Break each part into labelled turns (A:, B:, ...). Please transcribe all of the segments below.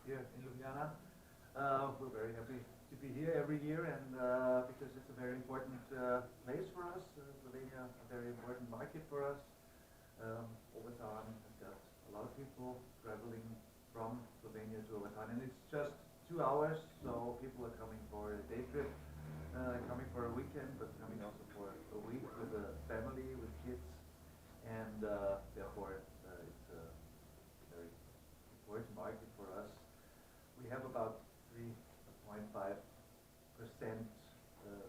A: here in Ljubljana. We're very happy to be here every year, and because it's a very important place for us. Slovenia, a very important market for us. Obertauern has got a lot of people traveling from Slovenia to Obertauern, and it's just 2 hours, so people are coming for a day trip, coming for a weekend, but coming also for a week with a family, with kids, and therefore it's a very important market for us. We have about 3.5%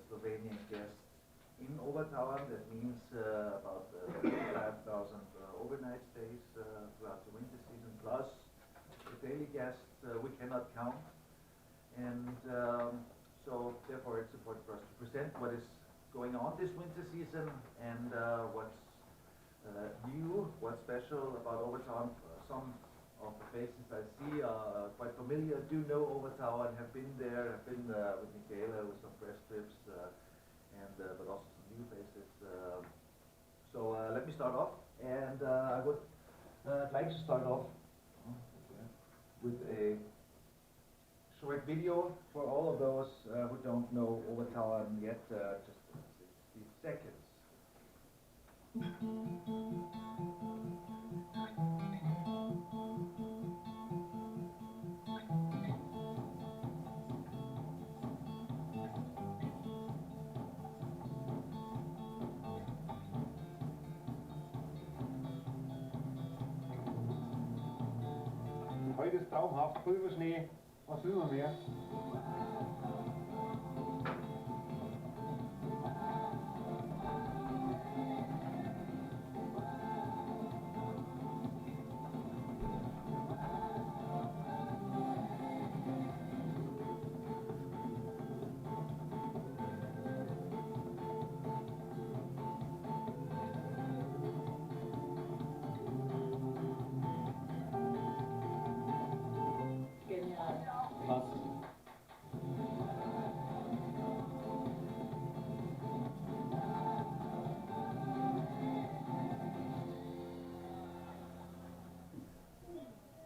A: Slovenian guests in Obertauern. That means about 5,000 overnight stays throughout the winter season, plus the daily guests we cannot count. And so therefore it's important for us to present what is going on this winter season and what's new, what's special about Obertauern. Some of the faces I see are quite familiar, do know Obertauern, have been there, have been with Michaela with some press trips, and but also some new faces. So let me start off, and I would like to start off with a short video for all of those who don't know Obertauern yet, just 60 seconds.
B: Heute ist traumhaft, Pulverschnee, was will man mehr?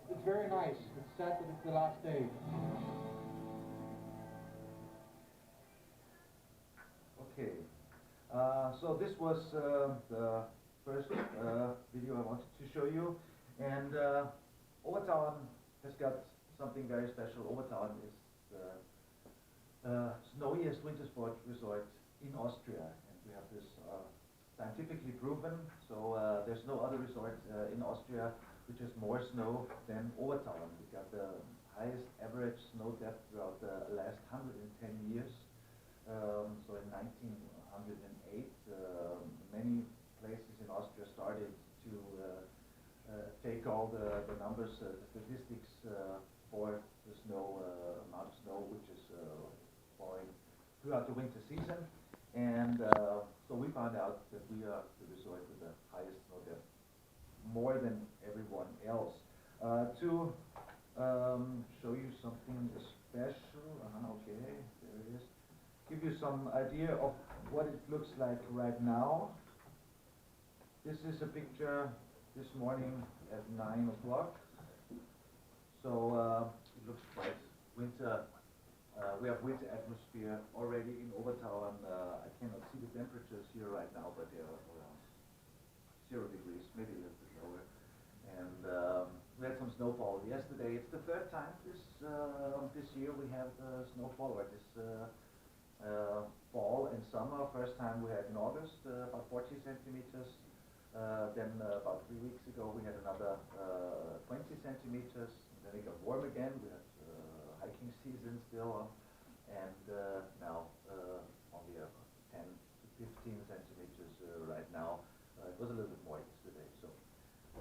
B: It's very nice. It's sad that it's the last day.
A: Okay, so this was the first video I wanted to show you, and Obertauern has got something very special. Obertauern is the snowiest winter sport resort in Austria, and we have this scientifically proven, so there's no other resort in Austria which has more snow than Obertauern. We got the highest average snow depth throughout the last 110 years. So in 1908, many places in Austria started to take all the numbers, the statistics for the snow, amount of snow which is falling throughout the winter season. And so we found out that we are the resort with the highest snow depth, more than everyone else. To show you something special, okay, there it is. Give you some idea of what it looks like right now. This is a picture this morning at 9 o'clock. So it looks quite winter. We have winter atmosphere already in Obertauern. I cannot see the temperatures here right now, but they are around 0 degrees, maybe a little bit lower. And we had some snowfall yesterday. It's the third time this year we have snowfall, or this fall and summer. First time we had in August, about 40 centimeters. Then about 3 weeks ago we had another 20 centimeters. Then it got warm again. We had hiking season still, and now only 10 to 15 centimeters right now. It was a little bit more yesterday. So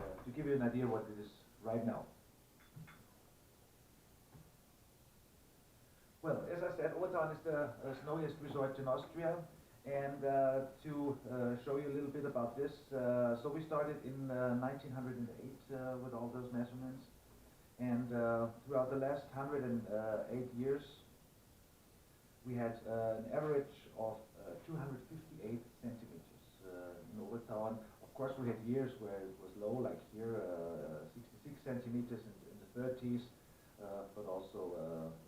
A: to give you an idea what it is right now. Well, as I said, Obertauern is the snowiest resort in Austria, and to show you a little bit about this, so we started in 1908 with all those measurements, and throughout the last 108 years we had an average of 258 centimeters in Obertauern. Of course we had years where it was low, like here 66 centimeters in the 30s. but also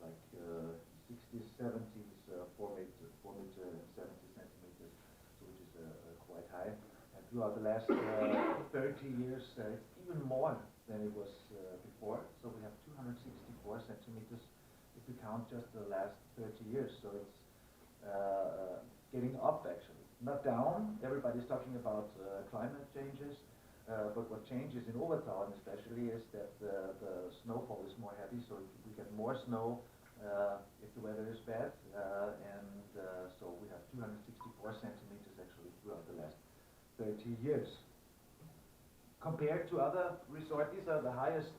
A: like 60s, 70s, 4 meter and 70 centimeters, so which is quite high. And throughout the last 30 years, it's even more than it was before. So we have 264 centimeters if you count just the last 30 years. So it's getting up actually, not down. Everybody's talking about climate changes, but what changes in Obertauern especially is that the snowfall is more heavy, so we get more snow if the weather is bad, so we have 264 centimeters actually throughout the last 30 years. Compared to other resorts, these are the highest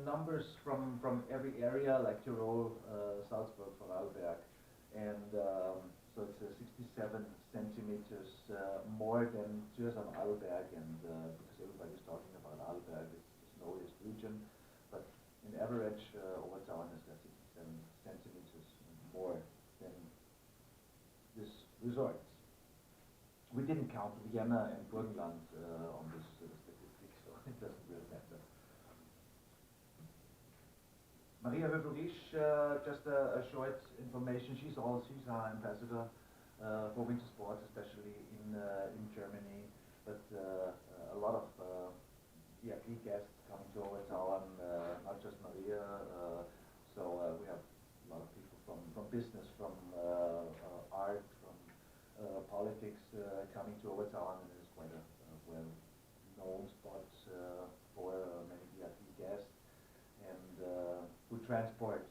A: numbers from every area, like Tyrol, Salzburg, Vorarlberg, and so it's 67 centimeters more than Arlberg, and because everybody's talking about Arlberg, it's the snowiest region, but in average, Obertauern is 67 centimeters more than this resort. We didn't count Vienna and Burgenland on this statistic, so it doesn't really matter. Maria Höbel-Riesch, just a short information. She's our ambassador for winter sports, especially in Germany. But a lot of VIP guests coming to Obertauern, not just Maria. So we have a lot of people from business, from art, from politics coming to Obertauern, and it's quite a well-known spot for many VIP guests. And who transport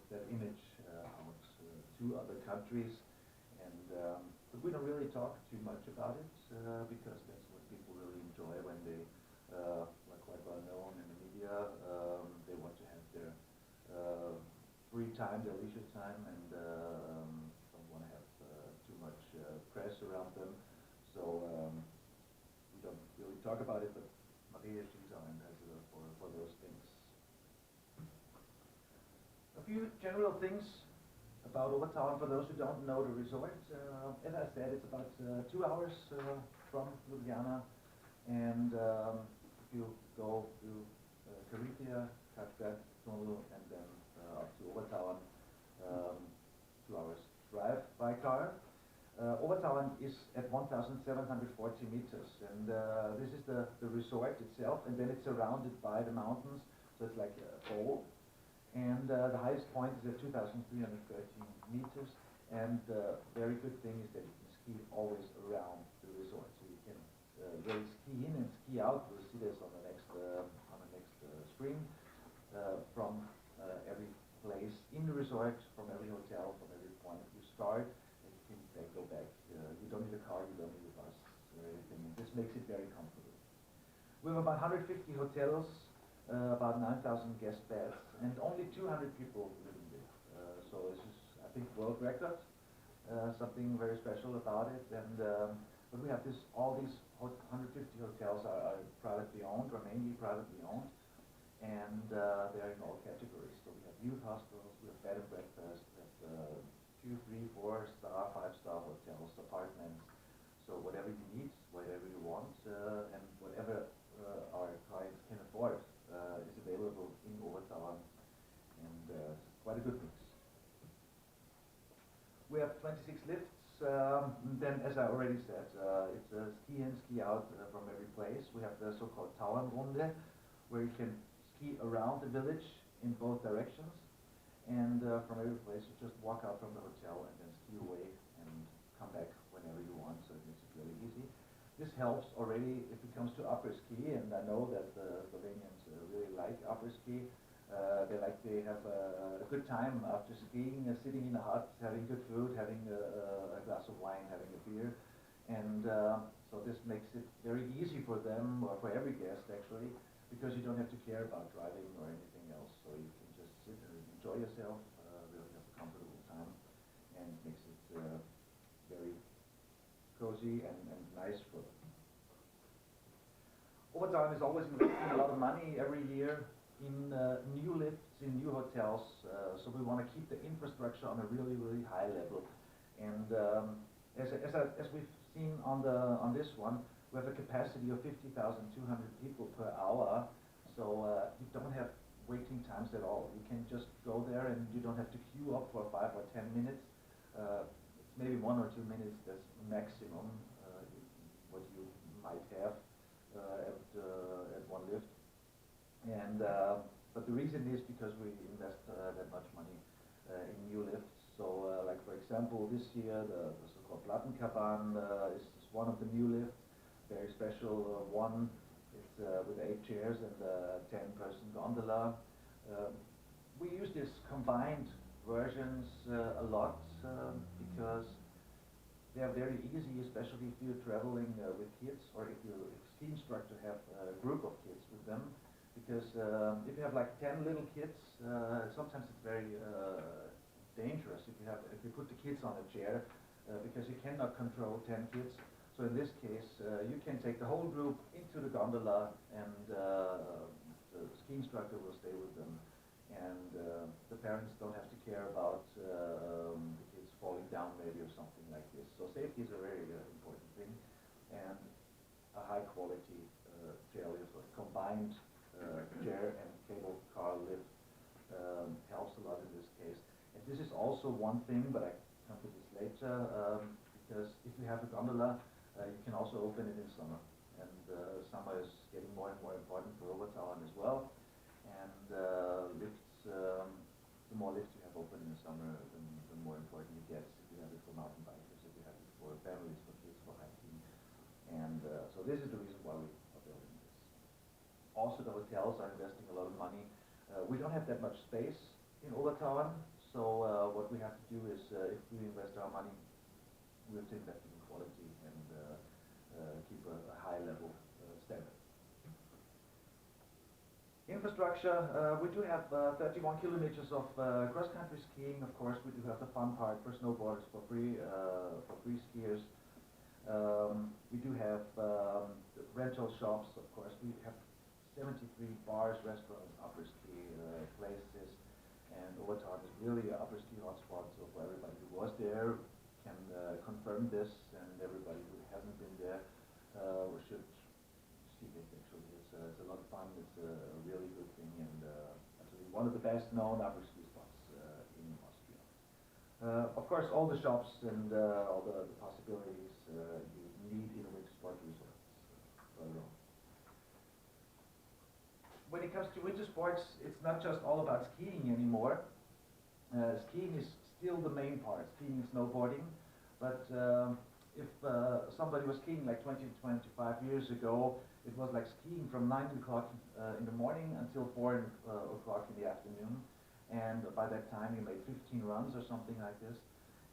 A: that image out to other countries, and but we don't really talk too much about it because that's what people really enjoy when they are quite well known in the media. They want to have their free time, their leisure time, and don't want to have too much press around them. So we don't really talk about it, but Maria, she's our ambassador for those things. A few general things about Obertauern for those who don't know the resort. As I said, it's about 2 hours from Ljubljana, and if you go to Carinthia, Katterim, and then up to Obertauern, 2 hours drive by car. Obertauern is at 1,740 meters, and this is the resort itself, and then it's surrounded by the mountains, so it's like a bowl. And the highest point is at 2,313 meters, and the very good thing is that you can ski always around the resort, so you can really ski in and ski out. We'll see this on the next screen from every place in the resort, from every hotel, from every point you start, and you can go back. You don't need a car, you don't need a bus or anything. This makes it very comfortable. We have about 150 hotels, about 9,000 guest beds, and only 200 people living there. So this is, I think, world record. Something very special about it. And but we have all these 150 hotels are privately owned, or mainly privately owned, and they are in all categories. So we have youth hostels, we have bed and breakfast, we have 2, 3, 4 star, 5-star hotels, apartments. So whatever you need, whatever you want, and whatever our clients can afford is available in Obertauern, and quite a good mix. We have 26 lifts. Then, as I already said, it's a ski in, ski out from every place. We have the so-called Tauernrunde, where you can ski around the village in both directions, and from every place you just walk out from the hotel and then ski away and come back whenever you want, so it makes it really easy. This helps already if it comes to upper ski, and I know that the Slovenians really like upper ski. They have a good time after skiing, sitting in a hut, having good food, having a glass of wine, having a beer, and so this makes it very easy for them, or for every guest actually, because you don't have to care about driving or anything else, so you can just sit and enjoy yourself, really have a comfortable time, and it makes it very cozy and nice for them. Obertauern is always investing a lot of money every year in new lifts, in new hotels, so we want to keep the infrastructure on a really, really high level. And as we've seen on this one, we have a capacity of 50,200 people per hour, so you don't have waiting times at all. You can just go there and you don't have to queue up for 5 or 10 minutes. It's maybe 1 or 2 minutes, that's maximum what you might have at one lift. And but the reason is because we invest that much money in new lifts. So like for example, this year the so-called Plattenkabane is one of the new lifts, very special one. It's with 8 chairs and a 10-person gondola. We use these combined versions a lot because they are very easy, especially if you're traveling with kids, or if you're a ski instructor have a group of kids with them. Because if you have like 10 little kids, sometimes it's very dangerous if you put the kids on a chair because you cannot control 10 kids. So in this case, you can take the whole group into the gondola, and the ski instructor will stay with them, and the parents don't have to care about the kids falling down maybe or something like this. So safety is a very important thing, and a high quality chairlift or combined chair and cable car lift helps a lot in this case. And this is also one thing, but I come to this later, because if you have a gondola, you can also open it in summer. And summer is getting more and more important for Obertauern as well. And lifts, the more lifts you have open in the summer, the more important it gets. If you have it for mountain bikers, if you have it for families, for kids, for hiking. And so this is the reason why we are building this. Also, the hotels are investing a lot of money. We don't have that much space in Obertauern, so what we have to do is, if we invest our money, we have to invest in quality and keep a high level standard. Infrastructure, we do have 31 kilometers of cross-country skiing. Of course, we do have the fun part for snowboarders, for free skiers. We do have rental shops, of course. We have 73 bars, restaurants, upper ski places, and Obertauern is really an upper ski hotspot. So for everybody who was there can confirm this, and everybody who hasn't been there should see it. Actually, it's a lot of fun. It's a really good thing, and actually one of the best known upper ski spots in Austria. Of course, all the shops and all the possibilities you need in a winter sport resort. When it comes to winter sports, it's not just all about skiing anymore. Skiing is still the main part, skiing and snowboarding. But if somebody was skiing like 20 to 25 years ago, it was like skiing from 9 o'clock in the morning until 4 o'clock in the afternoon. And by that time, you made 15 runs or something like this.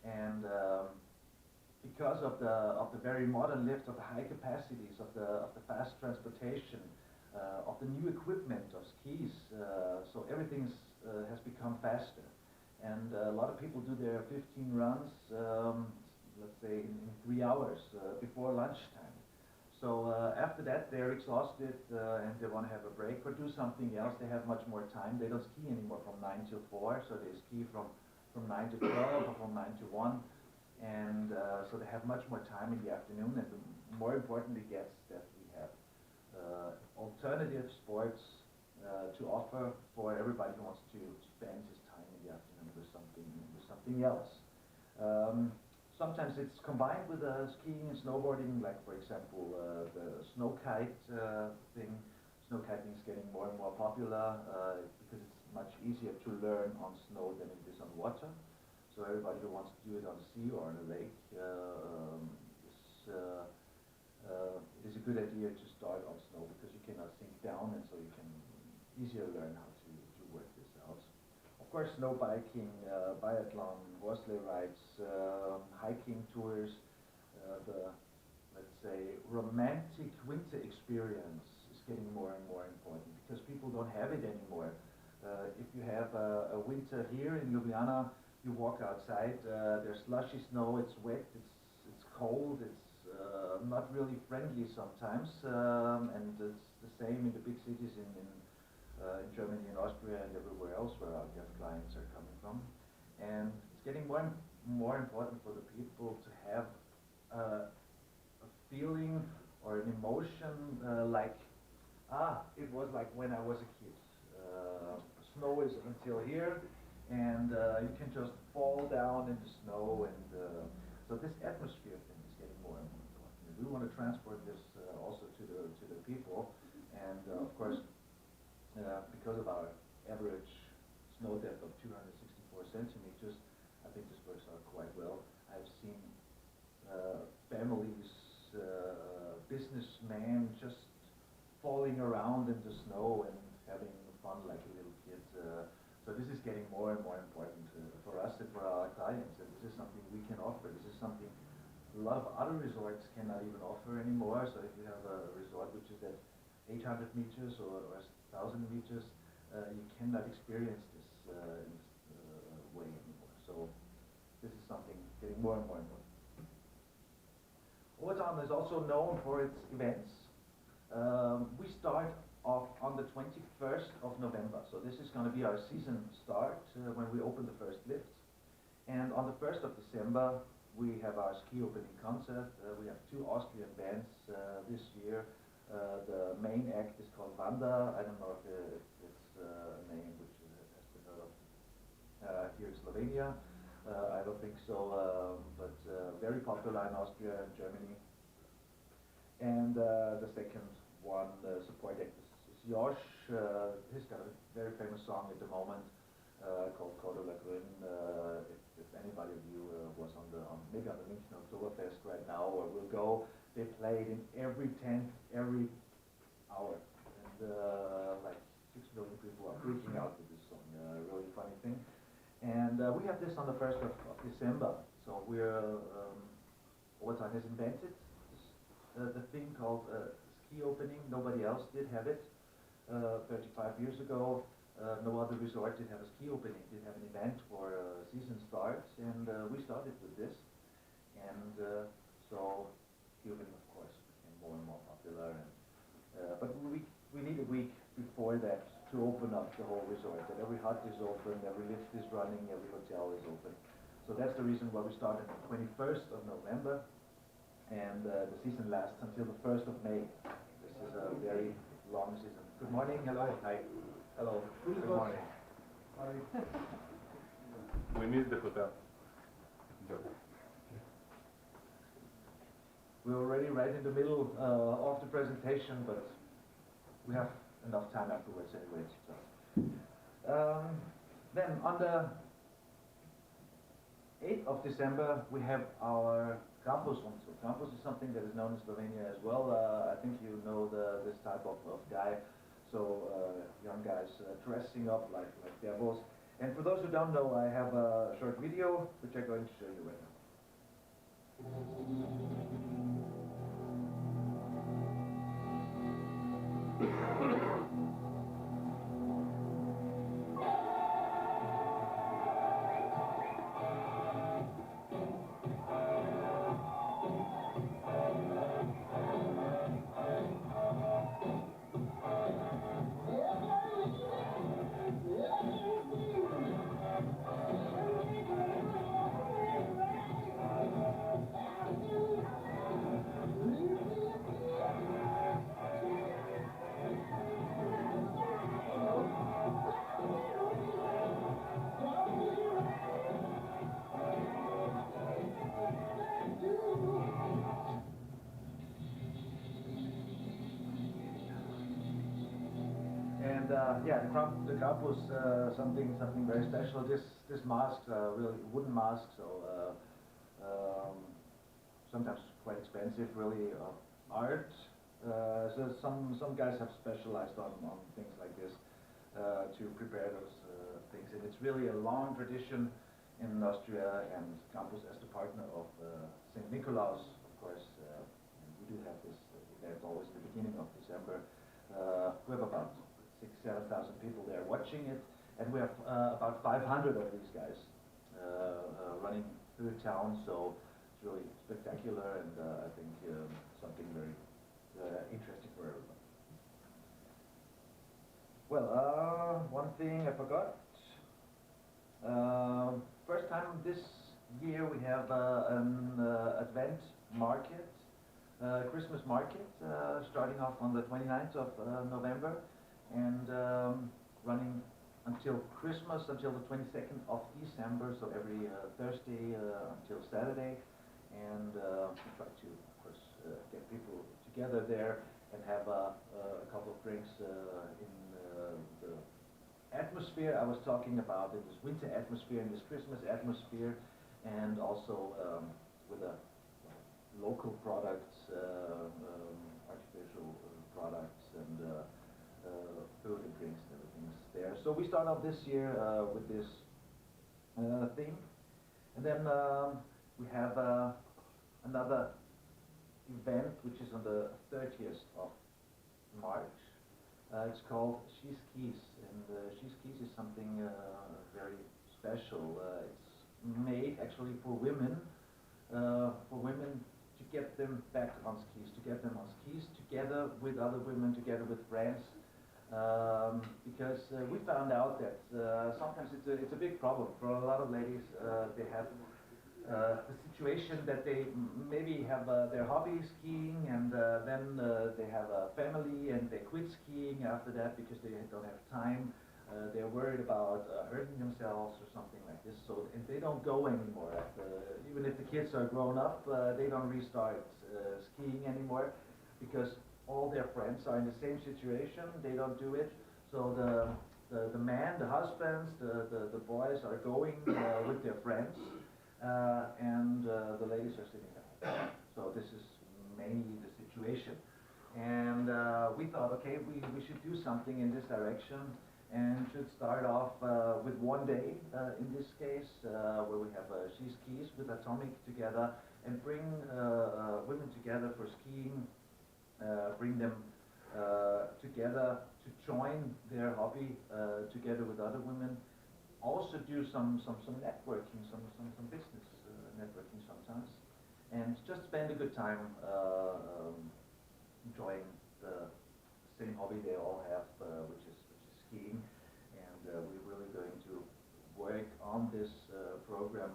A: And because of the very modern lifts, of the high capacities, of the fast transportation, of the new equipment of skis, so everything has become faster. And a lot of people do their 15 runs, let's say in 3 hours before lunchtime. So after that, they're exhausted and they want to have a break or do something else. They have much more time. They don't ski anymore from 9 till 4, so they ski from 9 to 12 or from 9 to 1. And so they have much more time in the afternoon, and the more important it gets that we have alternative sports to offer for everybody who wants to spend his time in the afternoon with something else. Sometimes it's combined with skiing and snowboarding, like for example the snow kite thing. Snow kiting is getting more and more popular because it's much easier to learn on snow than it is on water. So everybody who wants to do it on the sea or on a lake, it is a good idea to start on snow because you cannot sink down, and so you can easier learn how to work this out. Of course, snow biking, biathlon, horse sleigh rides, hiking tours, let's say, romantic winter experience is getting more and more important because people don't have it anymore. If you have a winter here in Ljubljana, you walk outside, there's slushy snow, it's wet, it's cold, it's not really friendly sometimes, and it's the same in the big cities in Germany and Austria and everywhere else where our clients are coming from. And it's getting more and more important for the people to have a feeling or an emotion like, it was like when I was a kid. Snow is until here, and you can just fall down in the snow, and so this atmosphere thing is getting more and more important. And we want to transport this also to the people, and of course, because of our average snow depth of 264 centimeters, I think this works out quite well. I've seen families, businessmen just falling around in the snow and having fun like a little kid. So this is getting more and more important for us and for our clients, and this is something we can offer. This is something a lot of other resorts cannot even offer anymore. So if you have a resort which is at 800 meters or 1,000 meters, you cannot experience this in this way anymore. So this is something getting more and more important. Obertauern is also known for its events. We start off on the 21st of November, so this is going to be our season start when we open the first lift. And on the 1st of December, we have our ski opening concert. We have 2 Austrian bands this year. The main act is called Vanda. I don't know if it's a name which has been heard of here in Slovenia. I don't think so, but very popular in Austria and Germany. And the second one, support act is Josh. He's got a very famous song at the moment called Cordula Grün. If anybody of you was maybe on the Münchna Oktoberfest right now or will go, they play it in every tent, every hour. And like 6 million people are freaking out with this song. Really funny thing. And we have this on the 1st of December. So Obertauern has invented the thing called ski opening. Nobody else did have it 35 years ago. No other resort did have a ski opening, did have an event for season starts, and we started with this. And so ski opening, of course, became more and more popular. And, but we need a week before that to open up the whole resort. That every hut is open, every lift is running, every hotel is open. So that's the reason why we started on the 21st of November. And the season lasts until the 1st of May. This is a very long season. Good morning. Hello. Hi. Hello. Good morning. Hi.
B: We miss the hotel.
A: We're already right in the middle of the presentation, but we have enough time afterwards anyway. So. Then on the 8th of December, we have our Campus. Campus is something that is known in Slovenia as well. I think you know this type of guy. So young guys dressing up like devils. And for those who don't know, I have a short video which I'm going to show you right now. Yeah, the campus, something very special. This mask, really wooden mask, so sometimes quite expensive, really art. So some guys have specialized on things like this to prepare those things, and it's really a long tradition in Austria. And campus, as the partner of St. Nicolaus, of course, and we do have this event always in the beginning of December. We have about 6,000-7,000 people there watching it, and we have about 500 of these guys running through town, so it's really spectacular, and I think something very interesting for everybody. Well, one thing I forgot. First time this year we have an Advent market, Christmas market, starting off on the 29th of November. And running until Christmas, until the 22nd of December, so every Thursday until Saturday. And we try to, of course, get people together there and have a couple of drinks in the atmosphere I was talking about, in this winter atmosphere, in this Christmas atmosphere, and also with local products, artificial products, and food and drinks and everything's there. So we start off this year with this theme, and then we have another event which is on the 30th of March. It's called Skis, and Skis is something very special. It's made actually for women to get them back on skis, together with other women, together with friends, because we found out that sometimes it's a big problem for a lot of ladies. They have the situation that they maybe have their hobby skiing, and then they have a family and they quit skiing after that because they don't have time. They're worried about hurting themselves or something like this, so and they don't go anymore. Even if the kids are grown up, they don't restart skiing anymore because all their friends are in the same situation. They don't do it, so the man, the husbands, the boys are going with their friends. And the ladies are sitting at home. So this is mainly the situation. And we thought, okay, we should do something in this direction and should start off with one day, in this case, where we have skis with Atomic together and bring women together for skiing, bring them together to join their hobby together with other women. Also do some networking, some business networking sometimes, and just spend a good time enjoying the same hobby they all have, which is skiing. And we're really going to work on this program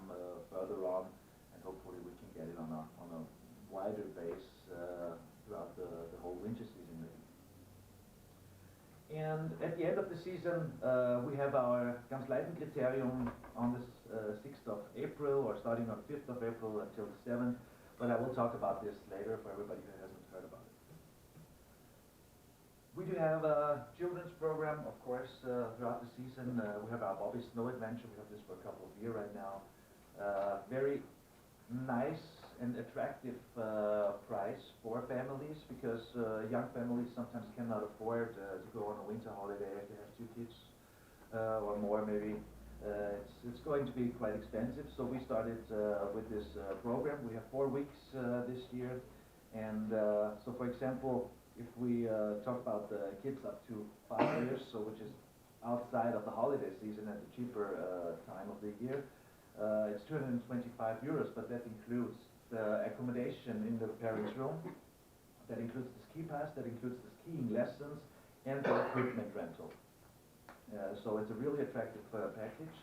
A: further on, and hopefully we can get it on a wider base throughout the whole winter season. And at the end of the season, we have our ganz leiten criterium on the 6th of April, or starting on 5th of April until the 7th. But I will talk about this later for everybody who hasn't heard about it. We do have a children's program, of course, throughout the season. We have our Bobby Snow Adventure. We have this for a couple of years right now. Very nice and attractive price for families, because young families sometimes cannot afford to go on a winter holiday if they have 2 kids or more maybe. It's going to be quite expensive, so we started with this program. We have 4 weeks this year, and so for example, if we talk about the kids up to 5 years, so which is outside of the holiday season at the cheaper time of the year, it's 225 euros, but that includes the accommodation in the parents' room, that includes the ski pass, that includes the skiing lessons, and the equipment rental. So it's a really attractive package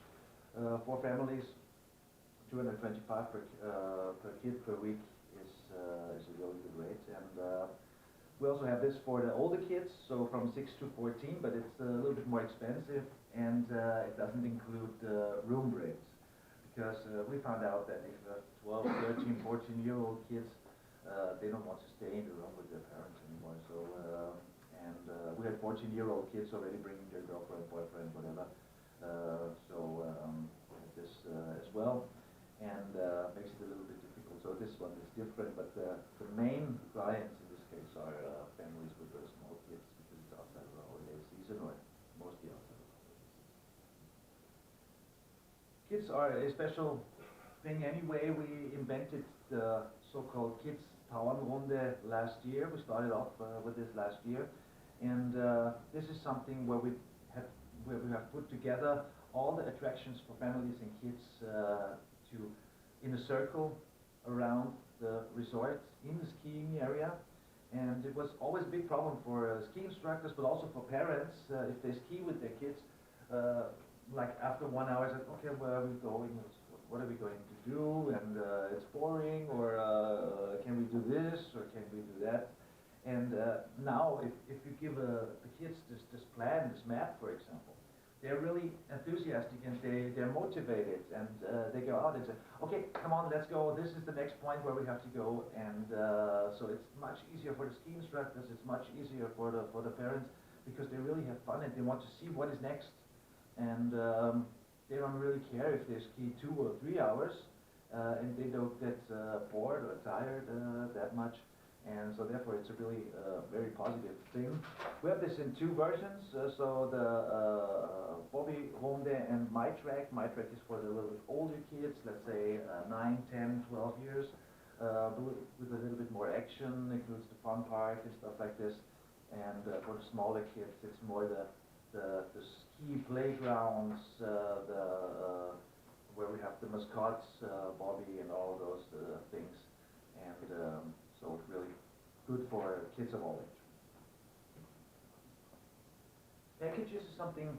A: for families. 225 per kid per week is a really good rate. And we also have this for the older kids, so from 6 to 14, but it's a little bit more expensive, and it doesn't include room rates. Because we found out that if you have 12, 13, 14-year-old kids, they don't want to stay in the room with their parents anymore. So, we had 14-year-old kids already bringing their girlfriend, boyfriend, whatever. So we had this as well, and makes it a little bit difficult. So this one is different, but the main clients in this case are families with very small kids, because it's outside of the holiday season, or mostly outside of the holiday season. Kids are a special thing anyway. We invented the so-called Kids Tauernrunde last year. We started off with this last year, and this is something where we have put together all the attractions for families and kids in a circle around the resort in the skiing area. And it was always a big problem for ski instructors, but also for parents, if they ski with their kids. Like after 1 hour, it's like, okay, where are we going? What are we going to do? And it's boring, or can we do this, or can we do that? And now, if you give the kids this plan, this map, for example, they're really enthusiastic and they're motivated, and they go out and say, okay, come on, let's go, this is the next point where we have to go. And so it's much easier for the ski instructors, it's much easier for the parents, because they really have fun and they want to see what is next. And they don't really care if they ski 2 or 3 hours, and they don't get bored or tired that much. And so therefore it's a really very positive thing. We have this in 2 versions, so the Bobby Home Day and My Track. My Track is for the little bit older kids, let's say 9, 10, 12 years, with a little bit more action, includes the fun park and stuff like this. And for the smaller kids, it's more the ski playgrounds, where we have the mascots, Bobby and all those things. And so it's really good for kids of all age. Packages is something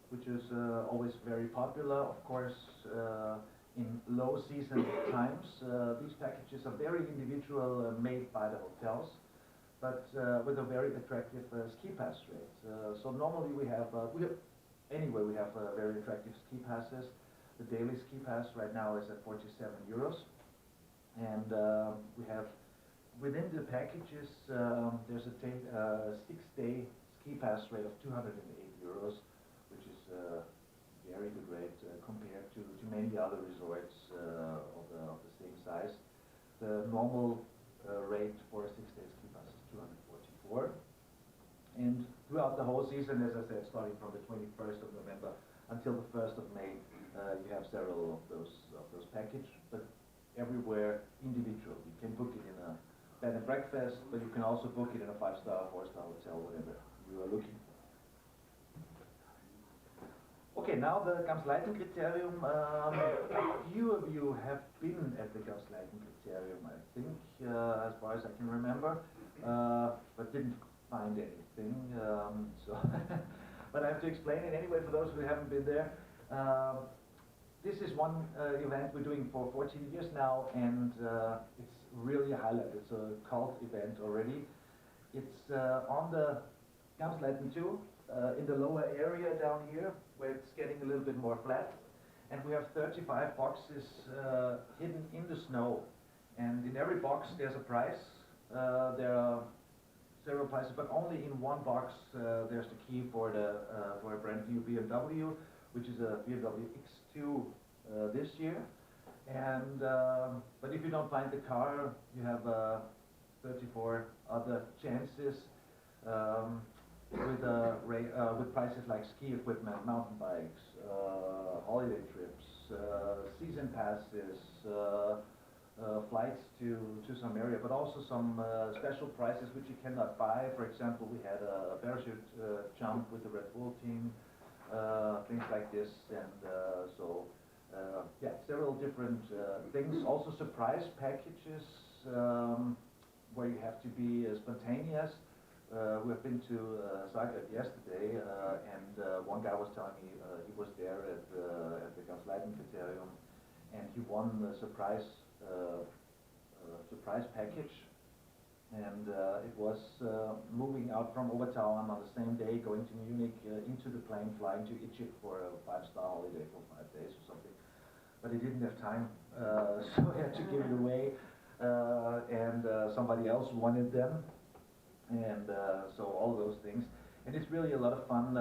A: which is always very popular, of course, in low season times. These packages are very individual, made by the hotels, but with a very attractive ski pass rate. So normally we have very attractive ski passes. The daily ski pass right now is at 47 euros. And we have, within the packages, there's a 6-day ski pass rate of 208 euros, which is a very good rate compared to many other resorts of the same size. The normal rate for a 6-day ski pass is 244. And throughout the whole season, as I said, starting from the 21st of November until the 1st of May, you have several of those packages, but everywhere individual. You can book it in a bed and breakfast, but you can also book it in a 5-star, 4-star hotel, whatever you are looking for. Okay, now the Gamsleitenkriterium. A few of you have been at the Gamsleitenkriterium, I think, as far as I can remember, but didn't find anything. But I have to explain it anyway for those who haven't been there. This is one event we're doing for 14 years now, and it's really a highlight. It's a cult event already. It's on the Gamsleiten 2, in the lower area down here, where it's getting a little bit more flat. And we have 35 boxes hidden in the snow. And in every box there's a prize. There are several prizes, but only in one box there's the key for a brand new BMW, which is a BMW X2 this year. And but if you don't find the car, you have 34 other chances with prices like ski equipment, mountain bikes, holiday trips, season passes, flights to some area, but also some special prizes which you cannot buy. For example, we had a parachute jump with the Red Bull team. Things like this, and yeah, several different things. Also surprise packages where you have to be spontaneous. We've been to Zagreb yesterday, and one guy was telling me he was there at the Gamsleitenkriterium, and he won the surprise package. And it was moving out from Obertauern on the same day, going to Munich, into the plane, flying to Egypt for a 5-star holiday for 5 days or something. But he didn't have time, so he had to give it away, and somebody else wanted them, and so all those things. And it's really a lot of fun.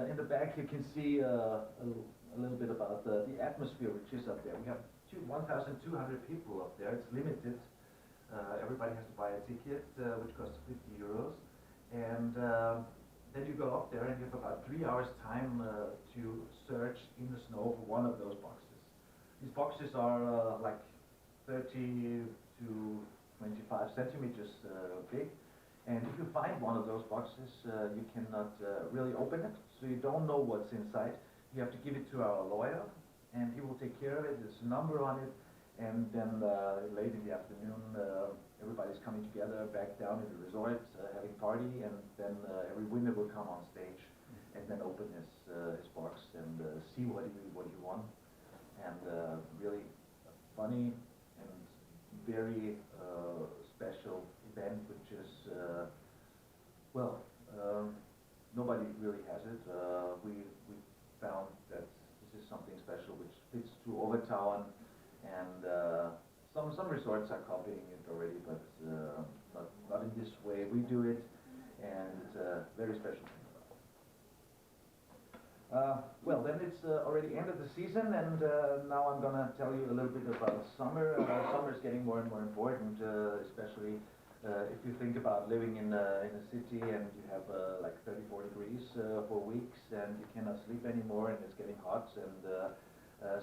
A: In the back you can see a little bit about the atmosphere which is up there. We have 1,200 people up there. It's limited. Everybody has to buy a ticket, which costs 50 euros. And then you go up there and you have about 3 hours time to search in the snow for one of those boxes. These boxes are like 30 to 25 centimeters big. And if you find one of those boxes, you cannot really open it, so you don't know what's inside. You have to give it to our lawyer, and he will take care of it. There's a number on it. And then late in the afternoon, everybody's coming together back down in the resort, having party, and then every winner will come on stage and then open his box and see what he won. And really funny and very special event, which Well, nobody really has it. We found that this is something special which fits to Obertauern, and some resorts are copying it already, but not in this way we do it, and it's a very special thing about it. Well, then it's already end of the season, and now I'm gonna tell you a little bit about summer. Summer is getting more and more important, especially if you think about living in a city and you have like 34 degrees for weeks and you cannot sleep anymore and it's getting hot, and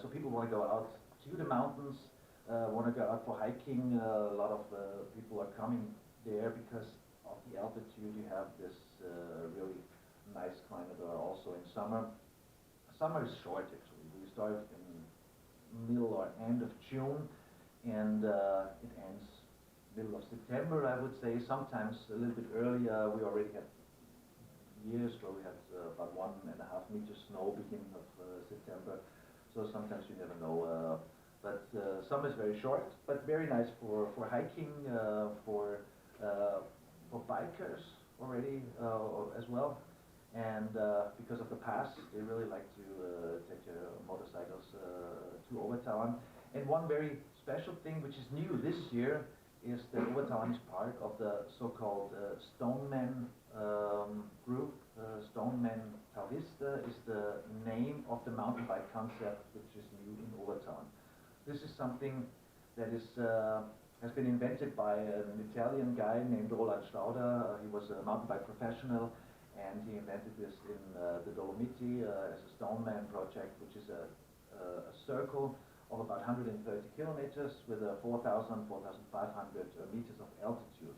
A: so people want to go out to the mountains, want to go out for hiking. A lot of people are coming there because of the altitude. You have this really nice climate also in summer. Summer is short actually. We start in middle or end of June, and it ends middle of September, I would say. Sometimes a little bit earlier. We already had years where we had about 1.5 meters snow beginning of September. So sometimes you never know. But summer is very short, but very nice for hiking, for bikers already as well. And because of the pass, they really like to take their motorcycles to Obertauern. And one very special thing which is new this year is that Obertauern is part of the so-called Stoneman group. Stoneman Taurista is the name of the mountain bike concept which is new in Obertauern. This is something that is has been invented by an Italian guy named Roland Stauder. He was a mountain bike professional, and he invented this in the Dolomiti as a Stoneman project, which is a circle of about 130 kilometers with a 4,000, 4,500 meters of altitude.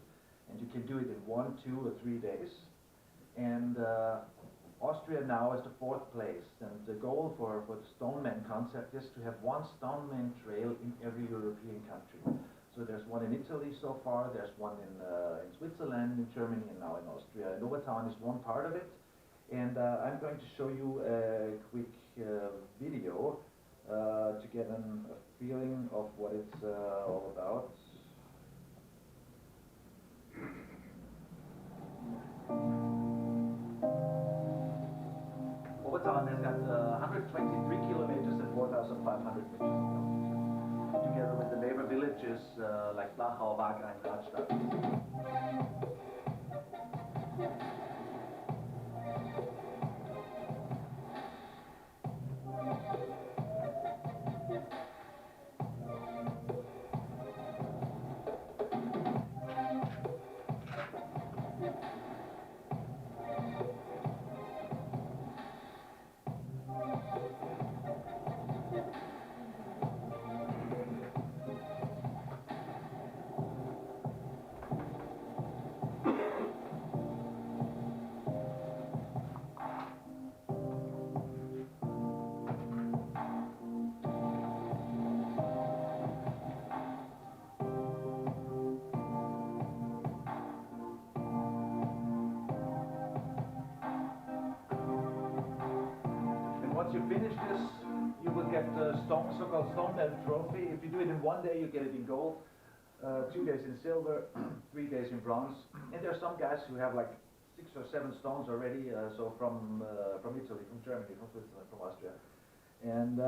A: And you can do it in 1, 2, or 3 days. And Austria now is the 4th place. And the goal for the Stoneman concept is to have one Stoneman trail in every European country. So there's one in Italy so far, there's one in Switzerland, in Germany, and now in Austria. And Obertauern is one part of it. And I'm going to show you a quick video to get a feeling of what it's all about. Obertauern has got 123 kilometers and 4,500 meters. Together with the neighbor villages like Flachau, Wagrain, Radstadt. Once you finish this, you will get the so-called Stoneman trophy. If you do it in 1 day, you get it in gold, 2 days in silver, 3 days in bronze. And there are some guys who have like 6 or 7 stones already, so from Italy, from Germany, from Switzerland, from Austria. And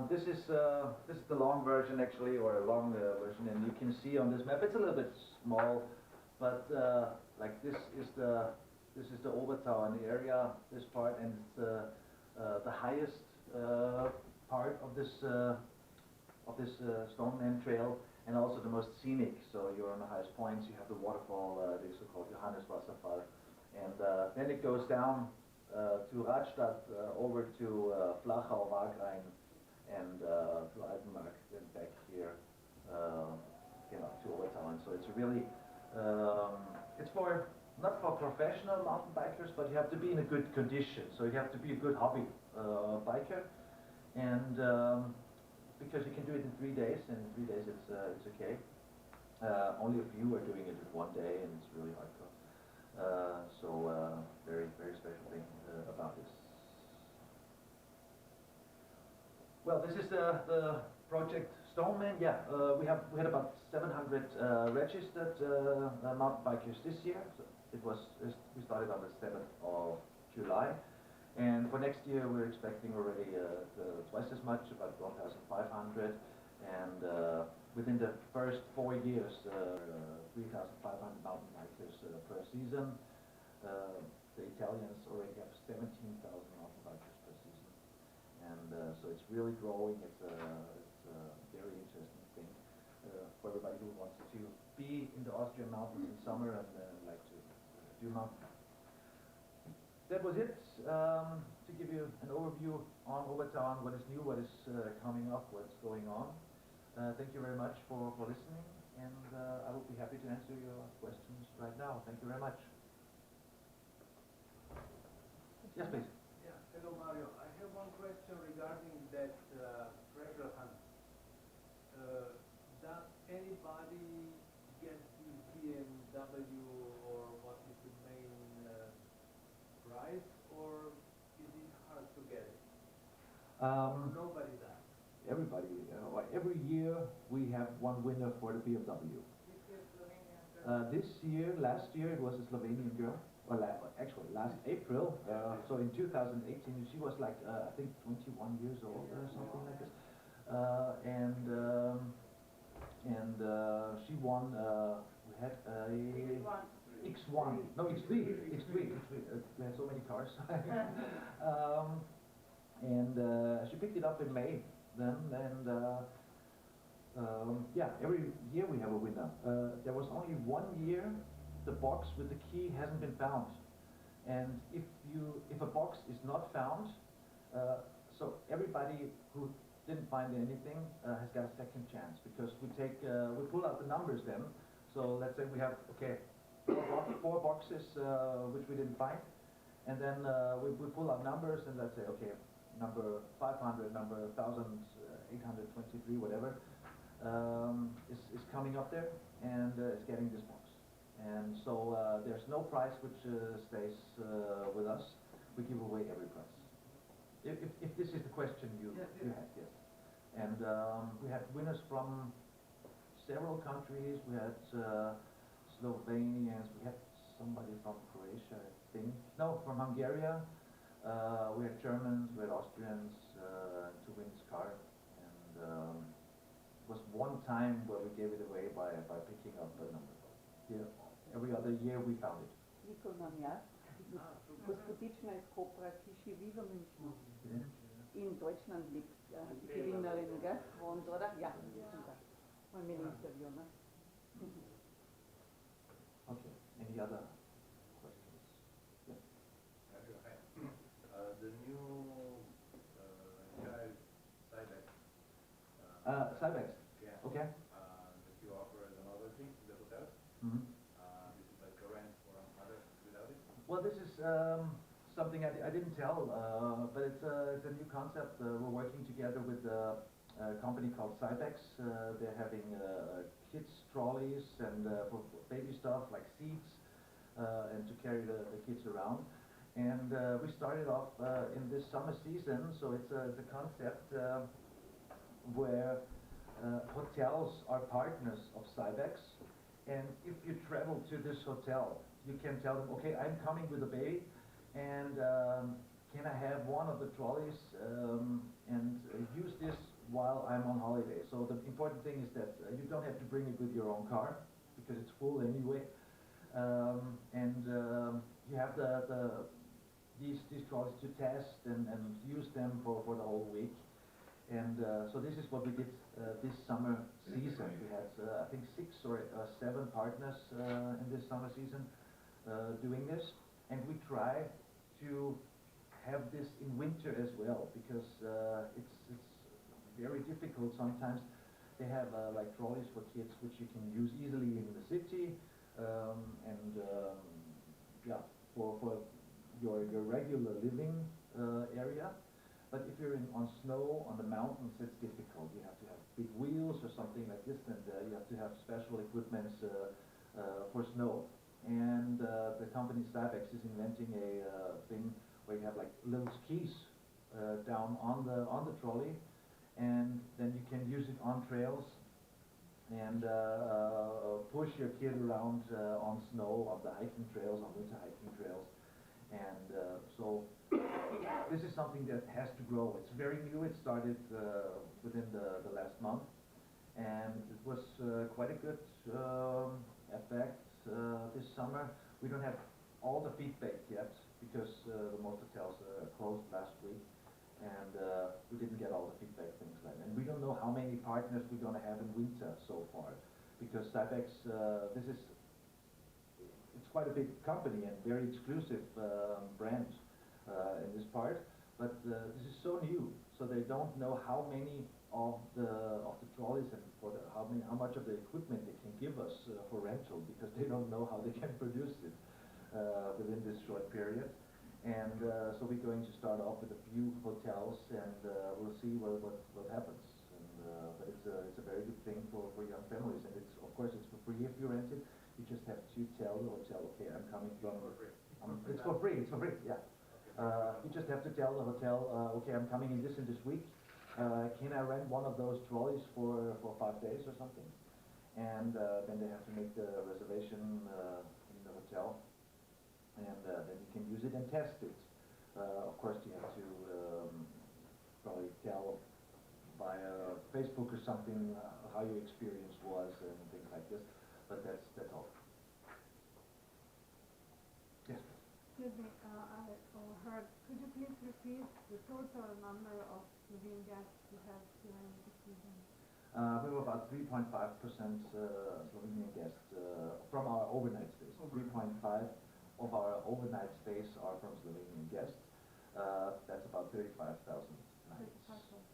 A: this is the long version actually, or a long version, and you can see on this map it's a little bit small, but like this is the Obertauern area, this part, and it's the highest part of this Stoneman trail, and also the most scenic. So you're on the highest points. You have the waterfall, the so-called Johanneswasserfall, and then it goes down to Radstadt, over to Flachau, Wagrain, and to Altenmark, then back here, to Obertauern. So it's really, it's not for professional mountain bikers, but you have to be in a good condition. So you have to be a good hobby biker, and because you can do it in 3 days, and in 3 days it's okay. Only a few are doing it in 1 day, and it's really hardcore. So very, very special thing about this. Well, this is the project Stoneman. Yeah, we had about 700 registered mountain bikers this year. So we started on the 7th of July, and for next year we're expecting already twice as much, about 1,500, and within the first 4 years, 3,500 mountain bikers per season. The Italians already have 17,000 mountain bikers per season, and so it's really growing. It's a very interesting thing for everybody who wants to be in the Austrian mountains in summer and like to do mountain biking. That was it, to give you an overview on Obertauern, what is new, what is coming up, what's going on. Thank you very much for listening, and I will be happy to answer your questions right now. Thank you very much. Yes, please.
C: Yeah, hello Mario. I have one question regarding that treasure hunt. Does anybody get the BMW, or what is the main prize, or is it hard to get it? Nobody does.
A: Everybody. Every year we have one winner for the BMW. Last year it was a Slovenian girl. Well, actually last April, so in 2018, she was like, I think 21 years old or something like this. She won, we had a X1, no X3. We had so many cars. She picked it up in May then, and yeah, every year we have a winner. There was only 1 year the box with the key hasn't been found, and if a box is not found, so everybody who didn't find anything has got a second chance, because we pull out the numbers then. So let's say we have four boxes which we didn't find, and then we pull out numbers, and let's say number 500, number 1823, whatever, is coming up there, and is getting this box. And so there's no prize which stays with us. We give away every prize. If this is the question you had, yes. And we had winners from several countries. We had Slovenians. We had somebody from Croatia, I think. No, from Hungary. We had Germans. We had Austrians to win this car. And it was one time where we gave it away by picking up a number. Yeah. Every other year we found it.
D: Gospodična iz Kopra, ki živi v Münchnu in Deutschland lebt, die Gewinnerin, gell? Und, oder? Ja, mal mit dem Interview, ne?
A: Okay, any other questions? Yes.
C: The new child Cybex.
A: Cybex?
C: Yeah.
A: Okay.
C: That you offer as another thing to the hotels.
A: Mm-hmm.
C: This is like a rent for others without it?
A: Well, this is something I didn't tell, but it's a new concept. We're working together with a company called Cybex. They're having kids trolleys and for baby stuff like seats and to carry the kids around. And we started off in this summer season, so it's a concept where hotels are partners of Cybex. And if you travel to this hotel, you can tell them, okay, I'm coming with a baby, and can I have one of the trolleys and use this while I'm on holiday? So the important thing is that you don't have to bring it with your own car, because it's full anyway. You have these trolleys to test and use them for the whole week. And so this is what we did this summer season. We had, I think, 6 or 7 partners in this summer season doing this. And we try to have this in winter as well, because it's very difficult sometimes. They have like trolleys for kids which you can use easily in the city, yeah, for your regular living area. But if you're on snow, on the mountains, it's difficult. You have to have big wheels or something like this, and you have to have special equipment for snow. And the company Cybex is inventing a thing where you have like little skis down on the trolley, and then you can use it on trails and push your kid around on snow, on the hiking trails, on winter hiking trails. And so this is something that has to grow. It's very new. It started within the last month, and it was quite a good effect this summer. We don't have all the feedback yet because the most hotels closed last week, and we didn't get all the feedback, things like that. And we don't know how many partners we're going to have in winter so far, because Cybex, it's quite a big company and very exclusive brand in this part, but this is so new, so they don't know how many of the trolleys and how much of the equipment they can give us for rental, because they don't know how they can produce it within this short period. And so we're going to start off with a few hotels, and we'll see what happens. And, but it's a very good thing for young families, and it's, of course, it's for free if you rent it. You just have to tell the hotel, okay, I'm coming from. It's for free. It's for free. Yeah. You just have to tell the hotel, okay, I'm coming in this week. Can I rent one of those trolleys for 5 days or something? And then they have to make the reservation in the hotel, and then you can use it and test it. Of course, you have to probably tell via Facebook or something how your experience was and things like this. But that's all. Yes.
E: Excuse me, I heard. Could you please repeat the total number of Slovene guests you have during the season?
A: We have about 3.5% Slovenian guests from our overnight stays. 3.5 of our overnight stays are from Slovenian guests. That's about 35,000 nights.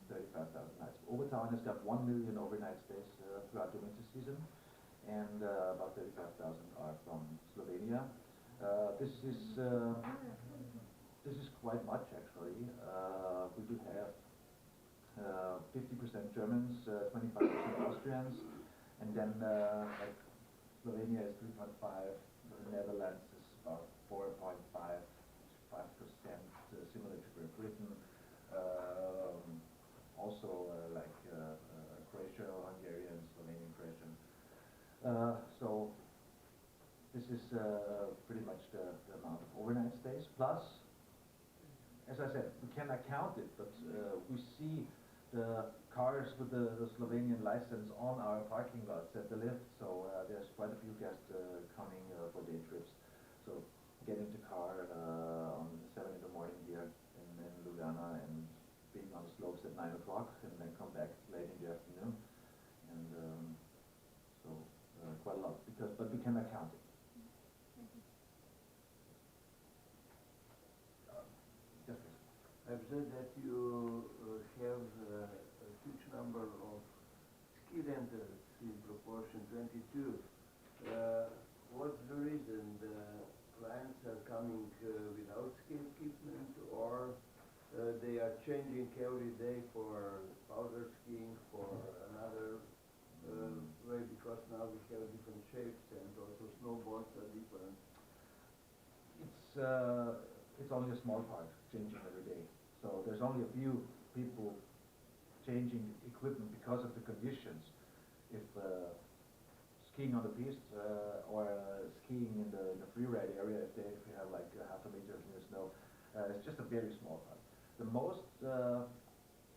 A: 35,000 nights. Obertauern has got 1 million overnight stays throughout the winter season, and about 35,000 are from Slovenia. This is quite much, actually. We do have 50% Germans, 25% Austrians, and then like Slovenia is 3.5, the Netherlands is about 4.5%, similar to Great Britain. Also like Croatia, Hungarian, Slovenian, Croatian. So this is pretty much the amount of overnight stays. Plus, as I said, we cannot count it, but we see the cars with the Slovenian license on our parking lots at the lift. So there's quite a few guests coming for day trips. So get into car on 7 in the morning here in Ljubljana and being on the slopes at 9 o'clock, and then come back late in the afternoon. And so quite a lot, but we cannot count it. Yes, please.
C: I've said that you have a huge number of ski rentals in proportion 22. What's the reason? The clients are coming without ski equipment, or they are changing every day for powder skiing, for another way, because now we have different shapes and also snowboards are different.
A: It's only a small part changing every day. So there's only a few people changing equipment because of the conditions. If skiing on the piste or skiing in the freeride area, if you have like half a meter of new snow, it's just a very small part. The most,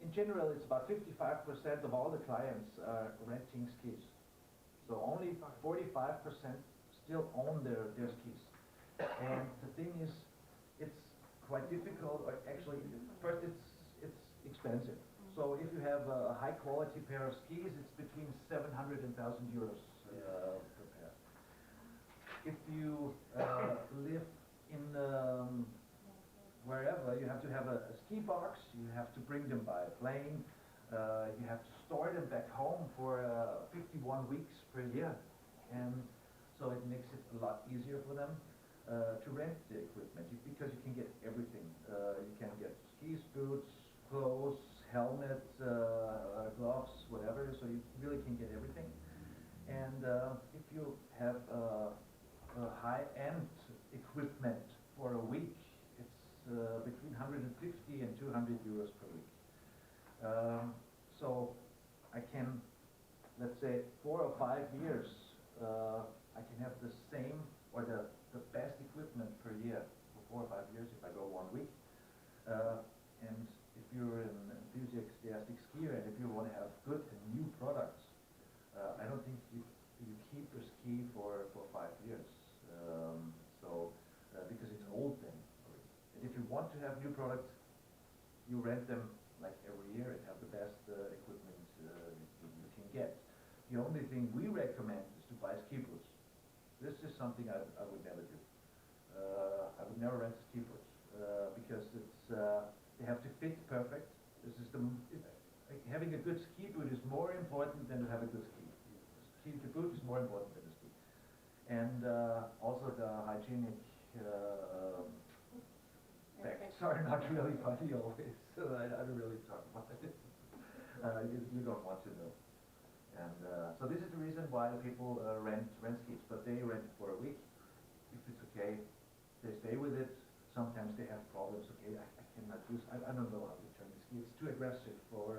A: in general, it's about 55% of all the clients are renting skis. So only 45% still own their skis. And the thing is, it's quite difficult, or actually, first it's expensive. So if you have a high quality pair of skis, it's between 700 and 1,000 euros per pair. If you live in wherever, you have to have a ski box, you have to bring them by plane, you have to store them back home for 51 weeks per year. And so it makes it a lot easier for them to rent the equipment, because you can get everything. You can get skis, boots, clothes, helmets, gloves, whatever, so you really can get everything. And if you have a high-end equipment for a week, it's between 150 and 200 euros per week. So So I can, let's say, 4 or 5 years, I can have the same or the best equipment per year for 4 or 5 years if I go 1 week. And if you're an enthusiastic skier and if you want to have good and new products, I don't think you keep your ski for 5 years. Because it's old then. And if you want to have new products, you rent them like every year and have the best equipment you can get. The only thing we recommend is to buy ski boots. This is something I would never do. I would never rent ski boots because they have to fit perfect. This is having a good ski boot is more important than to have a good ski. The boot is more important than the ski. And also the hygienic facts are not really funny always, so I don't really talk about it. You don't want to know. And so this is the reason why people rent skis, but they rent it for a week. If it's okay, they stay with it. Sometimes they have problems. Okay, I cannot use. I don't know how to turn the ski. It's too aggressive for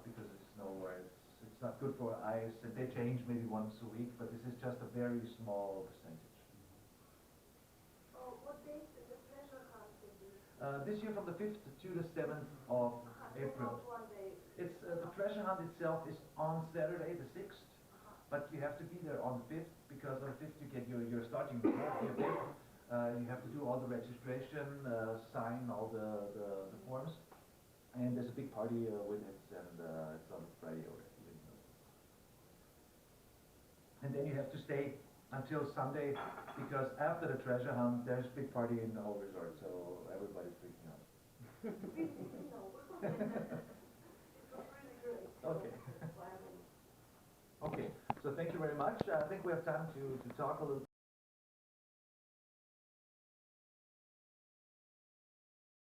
A: because it's snow or it's not good for ice. And they change maybe once a week, but this is just a very small percentage.
E: What date is the pleasure hunt?
A: This year from the 5th to the 7th of April. It's the treasure hunt itself is on Saturday the 6th, but you have to be there on the 5th because on the 5th you get your starting your date. You have to do all the registration, sign all the forms, and there's a big party with it, and it's on Friday or evening. And then you have to stay until Sunday because after the treasure hunt there's a big party in the whole resort, so everybody's freaking out. Okay. Okay, so thank you very much. I think we have time to talk a little